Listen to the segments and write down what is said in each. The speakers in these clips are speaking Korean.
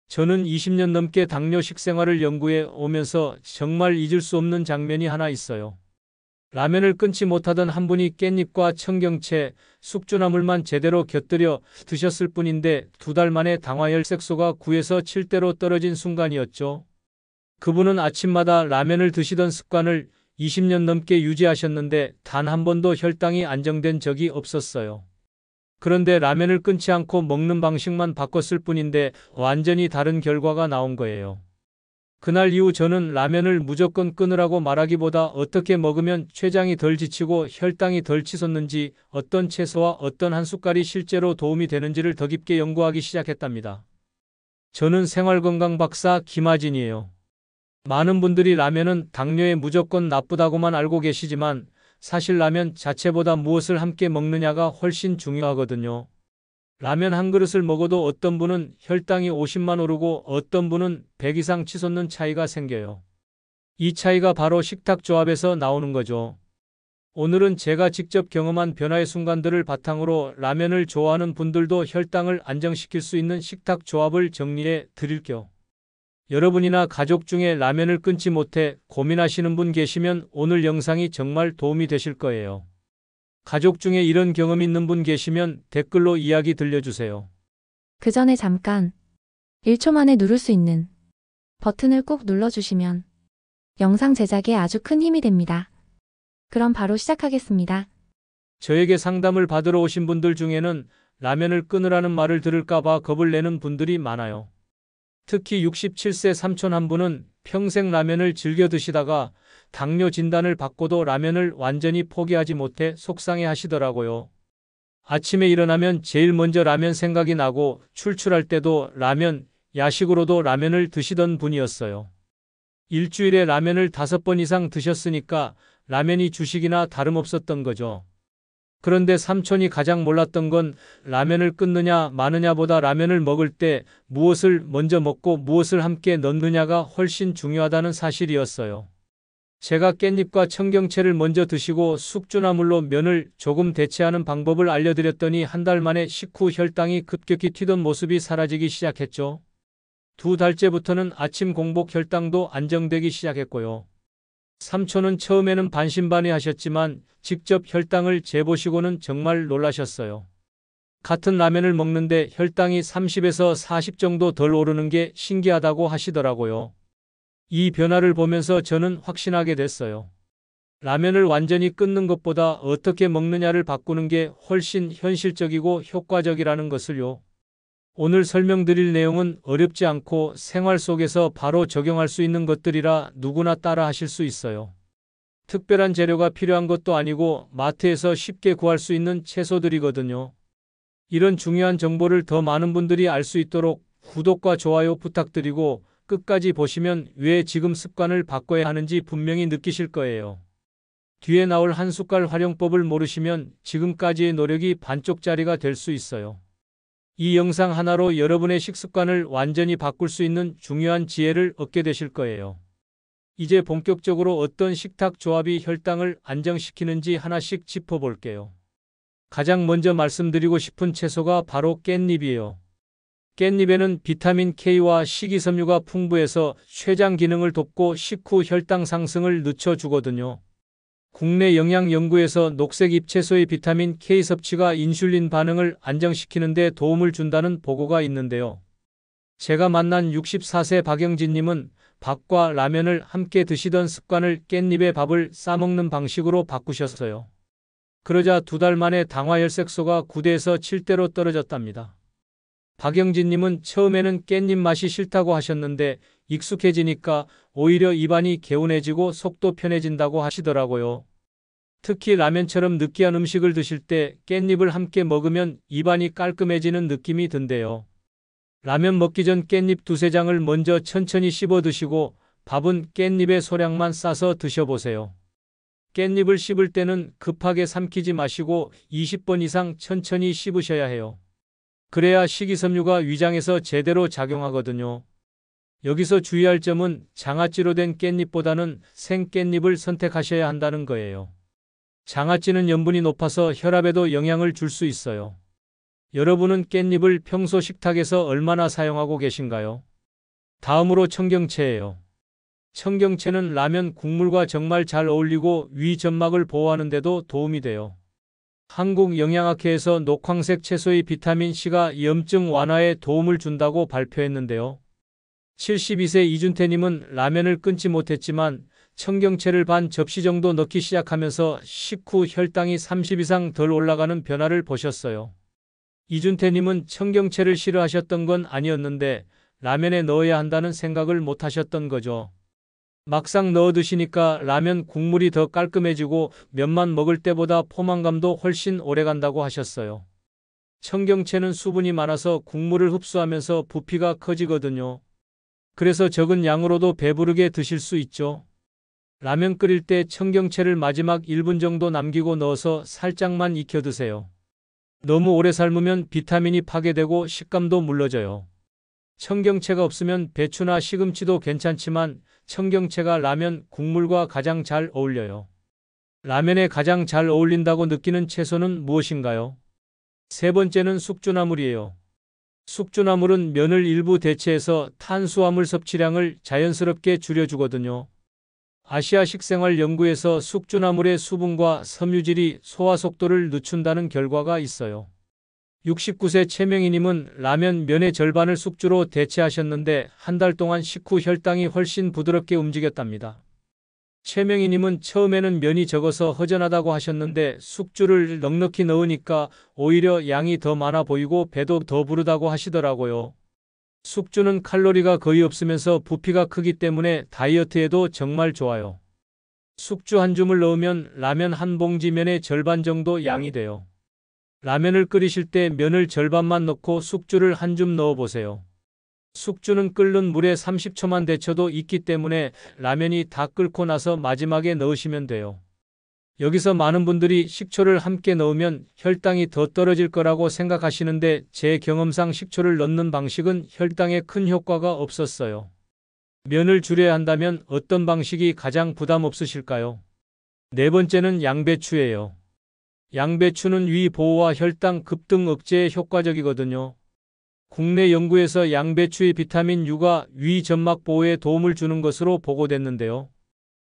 저는 20년 넘게 당뇨 식생활을 연구해 오면서 정말 잊을 수 없는 장면이 하나 있어요. 라면을 끊지 못하던 한 분이 깻잎과 청경채, 숙주나물만 제대로 곁들여 드셨을 뿐인데 2달 만에 당화혈색소가 9에서 7대로 떨어진 순간이었죠. 그분은 아침마다 라면을 드시던 습관을 20년 넘게 유지하셨는데 단 한 번도 혈당이 안정된 적이 없었어요. 그런데 라면을 끊지 않고 먹는 방식만 바꿨을 뿐인데 완전히 다른 결과가 나온 거예요. 그날 이후 저는 라면을 무조건 끊으라고 말하기보다 어떻게 먹으면 췌장이 덜 지치고 혈당이 덜 치솟는지, 어떤 채소와 어떤 한 숟갈이 실제로 도움이 되는지를 더 깊게 연구하기 시작했답니다. 저는 생활건강 박사 김하진이에요. 많은 분들이 라면은 당뇨에 무조건 나쁘다고만 알고 계시지만 사실 라면 자체보다 무엇을 함께 먹느냐가 훨씬 중요하거든요. 라면 한 그릇을 먹어도 어떤 분은 혈당이 50만 오르고 어떤 분은 100 이상 치솟는 차이가 생겨요. 이 차이가 바로 식탁 조합에서 나오는 거죠. 오늘은 제가 직접 경험한 변화의 순간들을 바탕으로 라면을 좋아하는 분들도 혈당을 안정시킬 수 있는 식탁 조합을 정리해 드릴게요. 여러분이나 가족 중에 라면을 끊지 못해 고민하시는 분 계시면 오늘 영상이 정말 도움이 되실 거예요. 가족 중에 이런 경험 있는 분 계시면 댓글로 이야기 들려주세요. 그 전에 잠깐 1초 만에 누를 수 있는 버튼을 꼭 눌러주시면 영상 제작에 아주 큰 힘이 됩니다. 그럼 바로 시작하겠습니다. 저에게 상담을 받으러 오신 분들 중에는 라면을 끊으라는 말을 들을까봐 겁을 내는 분들이 많아요. 특히 67세 삼촌 한 분은 평생 라면을 즐겨 드시다가 당뇨 진단을 받고도 라면을 완전히 포기하지 못해 속상해 하시더라고요. 아침에 일어나면 제일 먼저 라면 생각이 나고 출출할 때도 라면, 야식으로도 라면을 드시던 분이었어요. 일주일에 라면을 5번 이상 드셨으니까 라면이 주식이나 다름없었던 거죠. 그런데 삼촌이 가장 몰랐던 건 라면을 끊느냐 마느냐보다 라면을 먹을 때 무엇을 먼저 먹고 무엇을 함께 넣느냐가 훨씬 중요하다는 사실이었어요. 제가 깻잎과 청경채를 먼저 드시고 숙주나물로 면을 조금 대체하는 방법을 알려드렸더니 1달 만에 식후 혈당이 급격히 튀던 모습이 사라지기 시작했죠. 2달째부터는 아침 공복 혈당도 안정되기 시작했고요. 삼촌은 처음에는 반신반의하셨지만 직접 혈당을 재보시고는 정말 놀라셨어요. 같은 라면을 먹는데 혈당이 30에서 40 정도 덜 오르는 게 신기하다고 하시더라고요. 이 변화를 보면서 저는 확신하게 됐어요. 라면을 완전히 끊는 것보다 어떻게 먹느냐를 바꾸는 게 훨씬 현실적이고 효과적이라는 것을요. 오늘 설명드릴 내용은 어렵지 않고 생활 속에서 바로 적용할 수 있는 것들이라 누구나 따라 하실 수 있어요. 특별한 재료가 필요한 것도 아니고 마트에서 쉽게 구할 수 있는 채소들이거든요. 이런 중요한 정보를 더 많은 분들이 알 수 있도록 구독과 좋아요 부탁드리고 끝까지 보시면 왜 지금 습관을 바꿔야 하는지 분명히 느끼실 거예요. 뒤에 나올 한 숟갈 활용법을 모르시면 지금까지의 노력이 반쪽짜리가 될 수 있어요. 이 영상 하나로 여러분의 식습관을 완전히 바꿀 수 있는 중요한 지혜를 얻게 되실 거예요. 이제 본격적으로 어떤 식탁 조합이 혈당을 안정시키는지 하나씩 짚어볼게요. 가장 먼저 말씀드리고 싶은 채소가 바로 깻잎이에요. 깻잎에는 비타민 K와 식이섬유가 풍부해서 췌장 기능을 돕고 식후 혈당 상승을 늦춰주거든요. 국내 영양연구에서 녹색 잎채소의 비타민 K 섭취가 인슐린 반응을 안정시키는 데 도움을 준다는 보고가 있는데요. 제가 만난 64세 박영진님은 밥과 라면을 함께 드시던 습관을 깻잎에 밥을 싸먹는 방식으로 바꾸셨어요. 그러자 2달 만에 당화혈색소가 9대에서 7대로 떨어졌답니다. 박영진님은 처음에는 깻잎 맛이 싫다고 하셨는데 익숙해지니까 오히려 입안이 개운해지고 속도 편해진다고 하시더라고요. 특히 라면처럼 느끼한 음식을 드실 때 깻잎을 함께 먹으면 입안이 깔끔해지는 느낌이 든대요. 라면 먹기 전 깻잎 2~3장을 먼저 천천히 씹어 드시고 밥은 깻잎에 소량만 싸서 드셔보세요. 깻잎을 씹을 때는 급하게 삼키지 마시고 20번 이상 천천히 씹으셔야 해요. 그래야 식이섬유가 위장에서 제대로 작용하거든요. 여기서 주의할 점은 장아찌로 된 깻잎보다는 생 깻잎을 선택하셔야 한다는 거예요. 장아찌는 염분이 높아서 혈압에도 영향을 줄 수 있어요. 여러분은 깻잎을 평소 식탁에서 얼마나 사용하고 계신가요? 다음으로 청경채예요. 청경채는 라면 국물과 정말 잘 어울리고 위 점막을 보호하는 데도 도움이 돼요. 한국영양학회에서 녹황색 채소의 비타민C가 염증 완화에 도움을 준다고 발표했는데요. 72세 이준태님은 라면을 끊지 못했지만 청경채를 반 접시 정도 넣기 시작하면서 식후 혈당이 30 이상 덜 올라가는 변화를 보셨어요. 이준태님은 청경채를 싫어하셨던 건 아니었는데 라면에 넣어야 한다는 생각을 못 하셨던 거죠. 막상 넣어 드시니까 라면 국물이 더 깔끔해지고 면만 먹을 때보다 포만감도 훨씬 오래간다고 하셨어요. 청경채는 수분이 많아서 국물을 흡수하면서 부피가 커지거든요. 그래서 적은 양으로도 배부르게 드실 수 있죠. 라면 끓일 때 청경채를 마지막 1분 정도 남기고 넣어서 살짝만 익혀 드세요. 너무 오래 삶으면 비타민이 파괴되고 식감도 물러져요. 청경채가 없으면 배추나 시금치도 괜찮지만 청경채가 라면 국물과 가장 잘 어울려요. 라면에 가장 잘 어울린다고 느끼는 채소는 무엇인가요? 세 번째는 숙주나물이에요. 숙주나물은 면을 일부 대체해서 탄수화물 섭취량을 자연스럽게 줄여주거든요. 아시아 식생활연구에서 숙주나물의 수분과 섬유질이 소화 속도를 늦춘다는 결과가 있어요. 69세 최명희님은 라면 면의 절반을 숙주로 대체하셨는데 한 달 동안 식후 혈당이 훨씬 부드럽게 움직였답니다. 최명희님은 처음에는 면이 적어서 허전하다고 하셨는데 숙주를 넉넉히 넣으니까 오히려 양이 더 많아 보이고 배도 더 부르다고 하시더라고요. 숙주는 칼로리가 거의 없으면서 부피가 크기 때문에 다이어트에도 정말 좋아요. 숙주 한 줌을 넣으면 라면 한 봉지 면의 절반 정도 양이 돼요. 라면을 끓이실 때 면을 절반만 넣고 숙주를 한 줌 넣어보세요. 숙주는 끓는 물에 30초만 데쳐도 익기 때문에 라면이 다 끓고 나서 마지막에 넣으시면 돼요. 여기서 많은 분들이 식초를 함께 넣으면 혈당이 더 떨어질 거라고 생각하시는데 제 경험상 식초를 넣는 방식은 혈당에 큰 효과가 없었어요. 면을 줄여야 한다면 어떤 방식이 가장 부담 없으실까요? 네 번째는 양배추예요. 양배추는 위 보호와 혈당 급등 억제에 효과적이거든요. 국내 연구에서 양배추의 비타민 U가 위 점막 보호에 도움을 주는 것으로 보고됐는데요.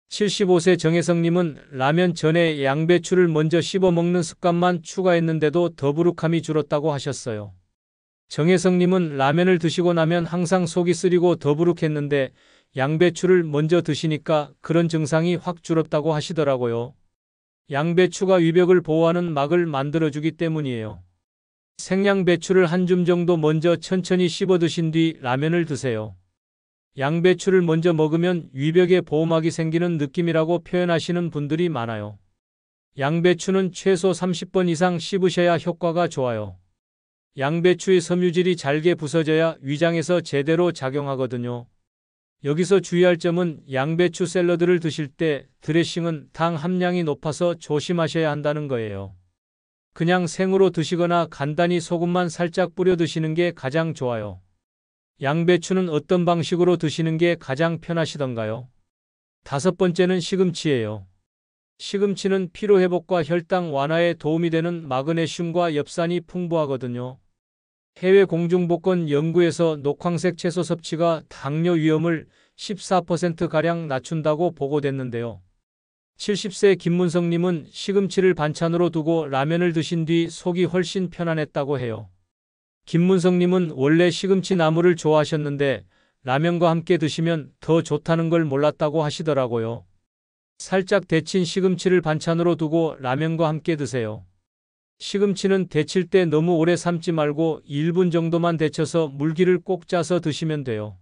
75세 정혜성님은 라면 전에 양배추를 먼저 씹어 먹는 습관만 추가했는데도 더부룩함이 줄었다고 하셨어요. 정혜성님은 라면을 드시고 나면 항상 속이 쓰리고 더부룩했는데 양배추를 먼저 드시니까 그런 증상이 확 줄었다고 하시더라고요. 양배추가 위벽을 보호하는 막을 만들어주기 때문이에요. 생양배추를 한 줌 정도 먼저 천천히 씹어 드신 뒤 라면을 드세요. 양배추를 먼저 먹으면 위벽에 보호막이 생기는 느낌이라고 표현하시는 분들이 많아요. 양배추는 최소 30번 이상 씹으셔야 효과가 좋아요. 양배추의 섬유질이 잘게 부서져야 위장에서 제대로 작용하거든요. 여기서 주의할 점은 양배추 샐러드를 드실 때 드레싱은 당 함량이 높아서 조심하셔야 한다는 거예요. 그냥 생으로 드시거나 간단히 소금만 살짝 뿌려 드시는 게 가장 좋아요. 양배추는 어떤 방식으로 드시는 게 가장 편하시던가요? 다섯 번째는 시금치예요. 시금치는 피로회복과 혈당 완화에 도움이 되는 마그네슘과 엽산이 풍부하거든요. 해외 공중보건 연구에서 녹황색 채소 섭취가 당뇨 위험을 14%가량 낮춘다고 보고됐는데요. 70세 김문성님은 시금치를 반찬으로 두고 라면을 드신 뒤 속이 훨씬 편안했다고 해요. 김문성님은 원래 시금치 나물을 좋아하셨는데 라면과 함께 드시면 더 좋다는 걸 몰랐다고 하시더라고요. 살짝 데친 시금치를 반찬으로 두고 라면과 함께 드세요. 시금치는 데칠 때 너무 오래 삶지 말고 1분 정도만 데쳐서 물기를 꼭 짜서 드시면 돼요.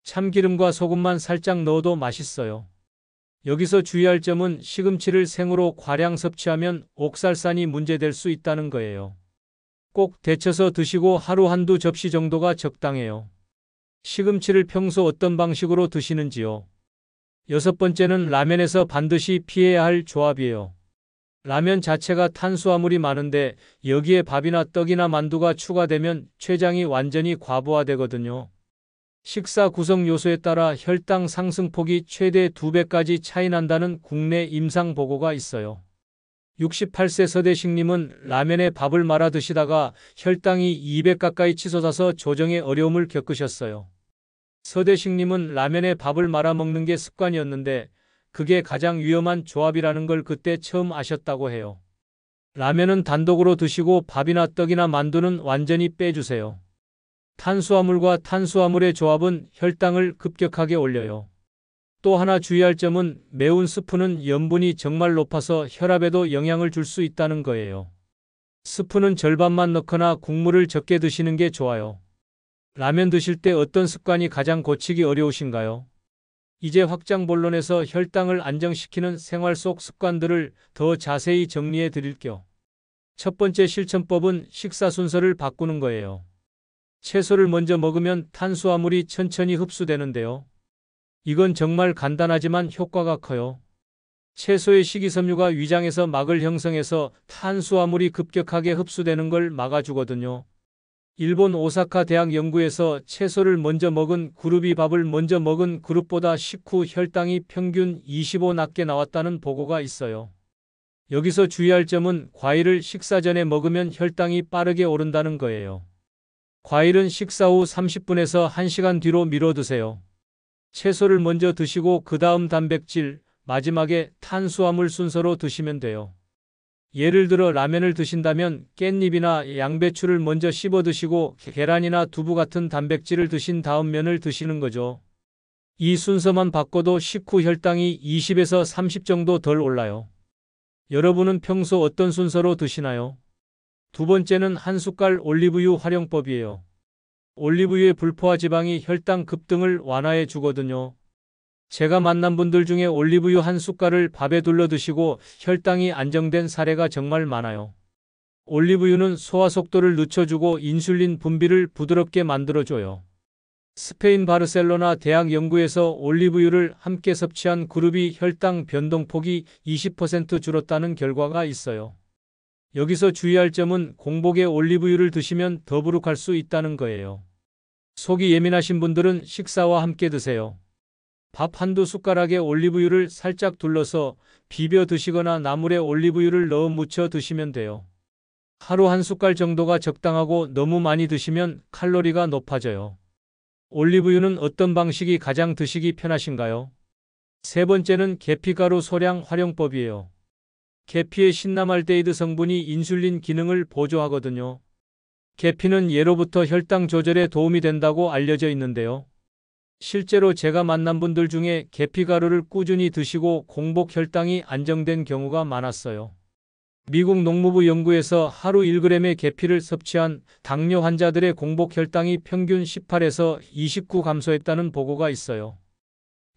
참기름과 소금만 살짝 넣어도 맛있어요. 여기서 주의할 점은 시금치를 생으로 과량 섭취하면 옥살산이 문제될 수 있다는 거예요. 꼭 데쳐서 드시고 하루 한두 접시 정도가 적당해요. 시금치를 평소 어떤 방식으로 드시는지요? 여섯 번째는 라면에서 반드시 피해야 할 조합이에요. 라면 자체가 탄수화물이 많은데 여기에 밥이나 떡이나 만두가 추가되면 췌장이 완전히 과부하되거든요. 식사 구성 요소에 따라 혈당 상승폭이 최대 2배까지 차이 난다는 국내 임상 보고가 있어요. 68세 서대식님은 라면에 밥을 말아 드시다가 혈당이 200 가까이 치솟아서 조정에 어려움을 겪으셨어요. 서대식님은 라면에 밥을 말아 먹는 게 습관이었는데 그게 가장 위험한 조합이라는 걸 그때 처음 아셨다고 해요. 라면은 단독으로 드시고 밥이나 떡이나 만두는 완전히 빼주세요. 탄수화물과 탄수화물의 조합은 혈당을 급격하게 올려요. 또 하나 주의할 점은 매운 스프는 염분이 정말 높아서 혈압에도 영향을 줄 수 있다는 거예요. 스프는 절반만 넣거나 국물을 적게 드시는 게 좋아요. 라면 드실 때 어떤 습관이 가장 고치기 어려우신가요? 이제 확장 본론에서 혈당을 안정시키는 생활 속 습관들을 더 자세히 정리해 드릴게요. 첫 번째 실천법은 식사 순서를 바꾸는 거예요. 채소를 먼저 먹으면 탄수화물이 천천히 흡수되는데요. 이건 정말 간단하지만 효과가 커요. 채소의 식이섬유가 위장에서 막을 형성해서 탄수화물이 급격하게 흡수되는 걸 막아주거든요. 일본 오사카 대학 연구에서 채소를 먼저 먹은 그룹이 밥을 먼저 먹은 그룹보다 식후 혈당이 평균 25 낮게 나왔다는 보고가 있어요. 여기서 주의할 점은 과일을 식사 전에 먹으면 혈당이 빠르게 오른다는 거예요. 과일은 식사 후 30분에서 1시간 뒤로 미뤄 드세요. 채소를 먼저 드시고 그 다음 단백질, 마지막에 탄수화물 순서로 드시면 돼요. 예를 들어 라면을 드신다면 깻잎이나 양배추를 먼저 씹어 드시고 계란이나 두부 같은 단백질을 드신 다음 면을 드시는 거죠. 이 순서만 바꿔도 식후 혈당이 20에서 30 정도 덜 올라요. 여러분은 평소 어떤 순서로 드시나요? 두 번째는 한 숟갈 올리브유 활용법이에요. 올리브유의 불포화 지방이 혈당 급등을 완화해 주거든요. 제가 만난 분들 중에 올리브유 한 숟갈을 밥에 둘러 드시고 혈당이 안정된 사례가 정말 많아요. 올리브유는 소화 속도를 늦춰주고 인슐린 분비를 부드럽게 만들어줘요. 스페인 바르셀로나 대학 연구에서 올리브유를 함께 섭취한 그룹이 혈당 변동폭이 20% 줄었다는 결과가 있어요. 여기서 주의할 점은 공복에 올리브유를 드시면 더부룩할 수 있다는 거예요. 속이 예민하신 분들은 식사와 함께 드세요. 밥 한두 숟가락에 올리브유를 살짝 둘러서 비벼 드시거나 나물에 올리브유를 넣어 무쳐 드시면 돼요. 하루 한 숟갈 정도가 적당하고 너무 많이 드시면 칼로리가 높아져요. 올리브유는 어떤 방식이 가장 드시기 편하신가요? 세 번째는 계피가루 소량 활용법이에요. 계피의 신라말데이드 성분이 인슐린 기능을 보조하거든요. 계피는 예로부터 혈당 조절에 도움이 된다고 알려져 있는데요. 실제로 제가 만난 분들 중에 계피가루를 꾸준히 드시고 공복 혈당이 안정된 경우가 많았어요. 미국 농무부 연구에서 하루 1g의 계피를 섭취한 당뇨 환자들의 공복 혈당이 평균 18에서 29 감소했다는 보고가 있어요.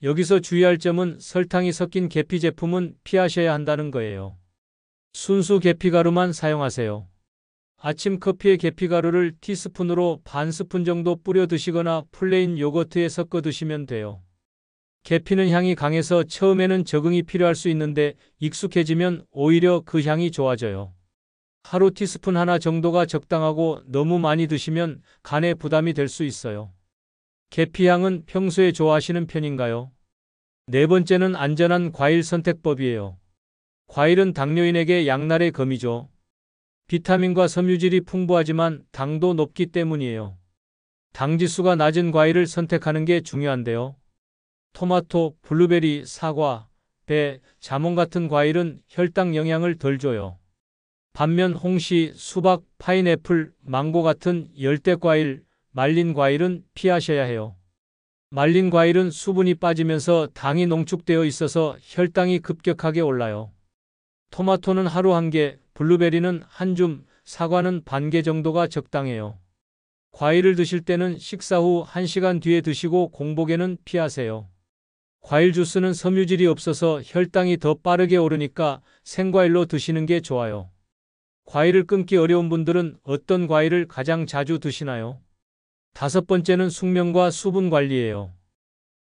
여기서 주의할 점은 설탕이 섞인 계피 제품은 피하셔야 한다는 거예요. 순수 계피가루만 사용하세요. 아침 커피에 계피가루를 티스푼으로 반 스푼 정도 뿌려 드시거나 플레인 요거트에 섞어 드시면 돼요. 계피는 향이 강해서 처음에는 적응이 필요할 수 있는데 익숙해지면 오히려 그 향이 좋아져요. 하루 티스푼 하나 정도가 적당하고 너무 많이 드시면 간에 부담이 될 수 있어요. 계피향은 평소에 좋아하시는 편인가요? 네 번째는 안전한 과일 선택법이에요. 과일은 당뇨인에게 양날의 검이죠. 비타민과 섬유질이 풍부하지만 당도 높기 때문이에요. 당지수가 낮은 과일을 선택하는 게 중요한데요. 토마토, 블루베리, 사과, 배, 자몽 같은 과일은 혈당 영향을 덜 줘요. 반면 홍시, 수박, 파인애플, 망고 같은 열대과일, 말린 과일은 피하셔야 해요. 말린 과일은 수분이 빠지면서 당이 농축되어 있어서 혈당이 급격하게 올라요. 토마토는 하루 1개, 블루베리는 한 줌, 사과는 반 개 정도가 적당해요. 과일을 드실 때는 식사 후 1시간 뒤에 드시고 공복에는 피하세요. 과일 주스는 섬유질이 없어서 혈당이 더 빠르게 오르니까 생과일로 드시는 게 좋아요. 과일을 끊기 어려운 분들은 어떤 과일을 가장 자주 드시나요? 다섯 번째는 숙면과 수분 관리예요.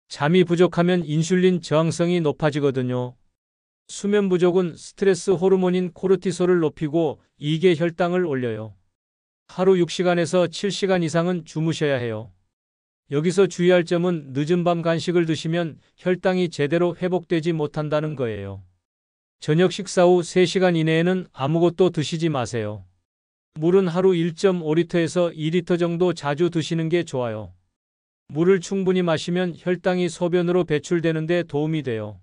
잠이 부족하면 인슐린 저항성이 높아지거든요. 수면 부족은 스트레스 호르몬인 코르티솔을 높이고 이게 혈당을 올려요. 하루 6시간에서 7시간 이상은 주무셔야 해요. 여기서 주의할 점은 늦은 밤 간식을 드시면 혈당이 제대로 회복되지 못한다는 거예요. 저녁 식사 후 3시간 이내에는 아무것도 드시지 마세요. 물은 하루 1.5리터에서 2리터 정도 자주 드시는 게 좋아요. 물을 충분히 마시면 혈당이 소변으로 배출되는데 도움이 돼요.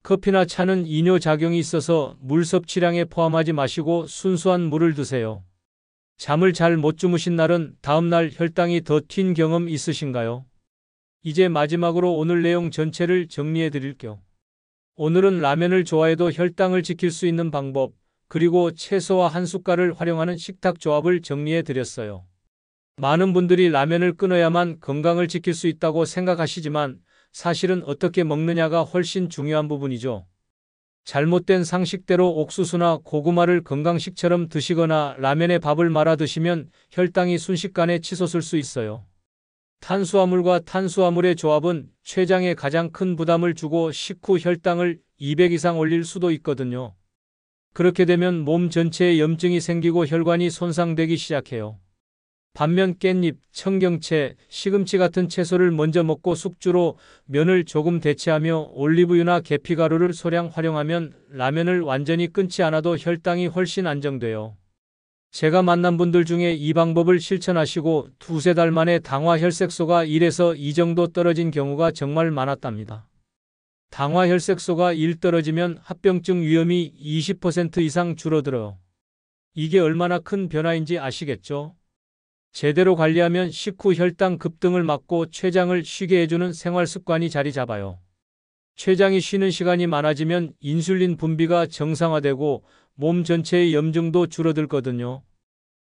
커피나 차는 이뇨 작용이 있어서 물 섭취량에 포함하지 마시고 순수한 물을 드세요. 잠을 잘 못 주무신 날은 다음날 혈당이 더 튄 경험 있으신가요? 이제 마지막으로 오늘 내용 전체를 정리해 드릴게요. 오늘은 라면을 좋아해도 혈당을 지킬 수 있는 방법, 그리고 채소와 한 숟갈을 활용하는 식탁 조합을 정리해 드렸어요. 많은 분들이 라면을 끊어야만 건강을 지킬 수 있다고 생각하시지만 사실은 어떻게 먹느냐가 훨씬 중요한 부분이죠. 잘못된 상식대로 옥수수나 고구마를 건강식처럼 드시거나 라면에 밥을 말아 드시면 혈당이 순식간에 치솟을 수 있어요. 탄수화물과 탄수화물의 조합은 췌장에 가장 큰 부담을 주고 식후 혈당을 200 이상 올릴 수도 있거든요. 그렇게 되면 몸 전체에 염증이 생기고 혈관이 손상되기 시작해요. 반면 깻잎, 청경채, 시금치 같은 채소를 먼저 먹고 숙주로 면을 조금 대체하며 올리브유나 계피가루를 소량 활용하면 라면을 완전히 끊지 않아도 혈당이 훨씬 안정돼요. 제가 만난 분들 중에 이 방법을 실천하시고 두세 달 만에 당화 혈색소가 1에서 2 정도 떨어진 경우가 정말 많았답니다. 당화 혈색소가 1 떨어지면 합병증 위험이 20% 이상 줄어들어요. 이게 얼마나 큰 변화인지 아시겠죠? 제대로 관리하면 식후 혈당 급등을 막고 췌장을 쉬게 해주는 생활 습관이 자리 잡아요. 췌장이 쉬는 시간이 많아지면 인슐린 분비가 정상화되고 몸 전체의 염증도 줄어들거든요.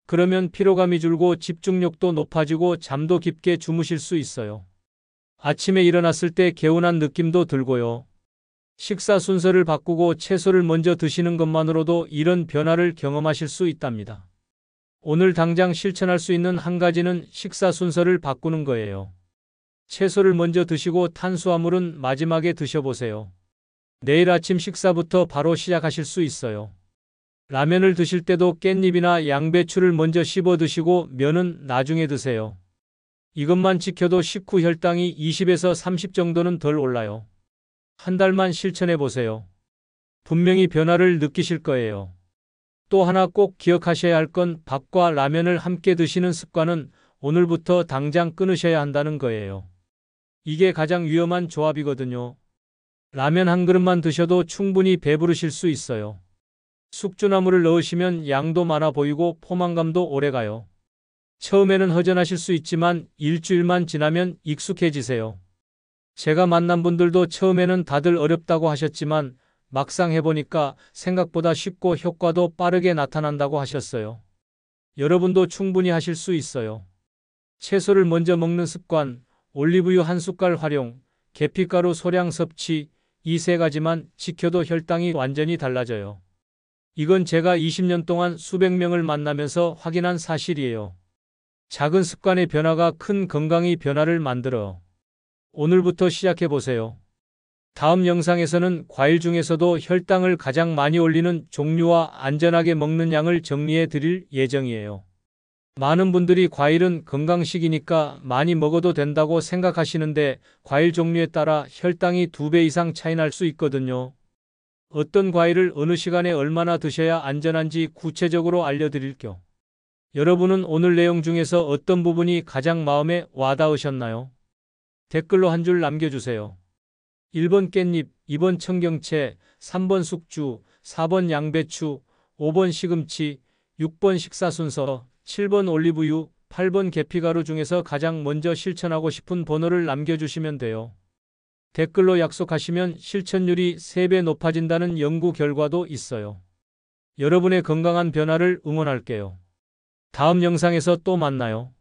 그러면 피로감이 줄고 집중력도 높아지고 잠도 깊게 주무실 수 있어요. 아침에 일어났을 때 개운한 느낌도 들고요. 식사 순서를 바꾸고 채소를 먼저 드시는 것만으로도 이런 변화를 경험하실 수 있답니다. 오늘 당장 실천할 수 있는 한 가지는 식사 순서를 바꾸는 거예요. 채소를 먼저 드시고 탄수화물은 마지막에 드셔보세요. 내일 아침 식사부터 바로 시작하실 수 있어요. 라면을 드실 때도 깻잎이나 양배추를 먼저 씹어 드시고 면은 나중에 드세요. 이것만 지켜도 식후 혈당이 20에서 30 정도는 덜 올라요. 한 달만 실천해 보세요. 분명히 변화를 느끼실 거예요. 또 하나 꼭 기억하셔야 할 건 밥과 라면을 함께 드시는 습관은 오늘부터 당장 끊으셔야 한다는 거예요. 이게 가장 위험한 조합이거든요. 라면 한 그릇만 드셔도 충분히 배부르실 수 있어요. 숙주나물을 넣으시면 양도 많아 보이고 포만감도 오래가요. 처음에는 허전하실 수 있지만 일주일만 지나면 익숙해지세요. 제가 만난 분들도 처음에는 다들 어렵다고 하셨지만 막상 해보니까 생각보다 쉽고 효과도 빠르게 나타난다고 하셨어요. 여러분도 충분히 하실 수 있어요. 채소를 먼저 먹는 습관, 올리브유 한 숟갈 활용, 계피가루 소량 섭취, 이 세 가지만 지켜도 혈당이 완전히 달라져요. 이건 제가 20년 동안 수백 명을 만나면서 확인한 사실이에요. 작은 습관의 변화가 큰 건강의 변화를 만들어요. 오늘부터 시작해보세요. 다음 영상에서는 과일 중에서도 혈당을 가장 많이 올리는 종류와 안전하게 먹는 양을 정리해 드릴 예정이에요. 많은 분들이 과일은 건강식이니까 많이 먹어도 된다고 생각하시는데 과일 종류에 따라 혈당이 2배 이상 차이 날 수 있거든요. 어떤 과일을 어느 시간에 얼마나 드셔야 안전한지 구체적으로 알려드릴게요. 여러분은 오늘 내용 중에서 어떤 부분이 가장 마음에 와닿으셨나요? 댓글로 한 줄 남겨주세요. 1번 깻잎, 2번 청경채, 3번 숙주, 4번 양배추, 5번 시금치, 6번 식사 순서, 7번 올리브유, 8번 계피가루 중에서 가장 먼저 실천하고 싶은 번호를 남겨주시면 돼요. 댓글로 약속하시면 실천율이 3배 높아진다는 연구 결과도 있어요. 여러분의 건강한 변화를 응원할게요. 다음 영상에서 또 만나요.